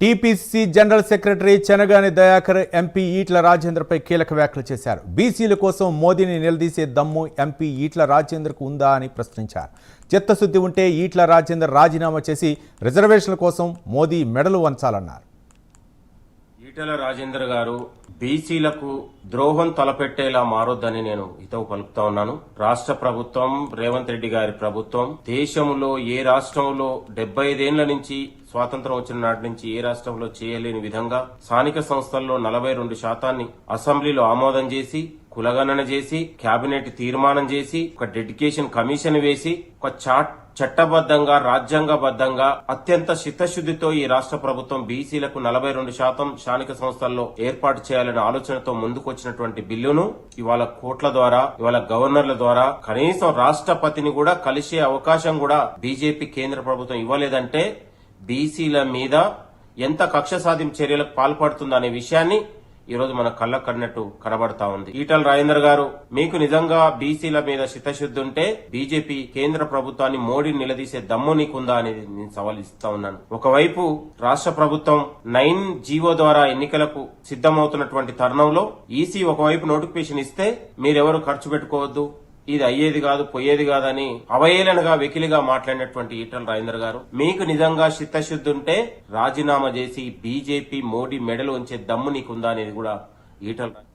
TPC general secretary Chenagani Dayakar MP Eatala రాజేంద్రపై కీలక వ్యాఖ్యలు చేశారు. బీసీల కోసం మోదీని నిలదీసే దమ్ము ఎంపీ ఈట్ల రాజేంద్రకు ఉందా అని ప్రశ్నించారు. చిత్తశుద్ధి ఉంటే ఈట్ల రాజేందర్ రాజీనామా చేసి రిజర్వేషన్ల కోసం మోదీ మెడలు వంచాలన్నారు. ఈటెల రాజేందర్ గారు బీసీలకు ద్రోహం తలపెట్టేలా మారొద్దని నేను హితవు పలుకుతా ఉన్నాను. రాష్ట్ర ప్రభుత్వం, రేవంత్ రెడ్డి గారి ప్రభుత్వం దేశంలో ఏ రాష్ట్రంలో 75 ఏళ్ల నుంచి స్వాతంత్రం వచ్చిన నాటి నుంచి ఏ రాష్ట్రంలో చేయలేని విధంగా స్థానిక సంస్థల్లో 42% అసెంబ్లీలో ఆమోదం చేసి, కులగణన చేసి, కేబినెట్ తీర్మానం చేసి, ఒక డెడికేషన్ కమిషన్ వేసి, ఒక చట్టబద్దంగా రాజ్యాంగబద్దంగా అత్యంత చిత్తశుద్దితో ఈ రాష్ట్ర ప్రభుత్వం బీసీలకు 42% స్థానిక సంస్థల్లో ఏర్పాటు చేయాలనే ఆలోచనతో ముందుకొచ్చినటువంటి బిల్లును ఇవాళ కోర్టుల ద్వారా, ఇవాళ గవర్నర్ల ద్వారా కనీసం రాష్ట్రపతిని కూడా కలిసే అవకాశం కూడా బీజేపీ కేంద్ర ప్రభుత్వం ఇవ్వలేదంటే బీసీల మీద ఎంత కక్ష సాధింపు చర్యలకు పాల్పడుతుందనే విషయాన్ని ఈ రోజు మన కళ్ళకు కన్నట్టు కనబడతా ఉంది. ఈటల రాజేందర్ గారు, మీకు నిజంగా బీసీల మీద చిత్తశుద్ధి ఉంటే బీజేపీ కేంద్ర ప్రభుత్వాన్ని మోడీని నిలదీసే దమ్ము నీకుందా అనేది నేను సవాల్ ఇస్తా ఉన్నాను. ఒకవైపు రాష్ట్ర ప్రభుత్వం 9 జీవో ద్వారా ఎన్నికలకు సిద్దమవుతున్నటువంటి తరుణంలో ఈసీ ఒకవైపు నోటిఫికేషన్ ఇస్తే మీరెవరు ఖర్చు పెట్టుకోవద్దు, ఇది అయ్యేది కాదు, పోయేది కాదని అవహేళనగా వెకిలిగా మాట్లాడినటువంటి ఈటల రాజేందర్ గారు, మీకు నిజంగా చిత్తశుద్ధి ఉంటే రాజీనామా చేసి బీజేపీ మోడీ మెడలు ఉంచే దమ్ము నీకుందా అనేది కూడా ఈటల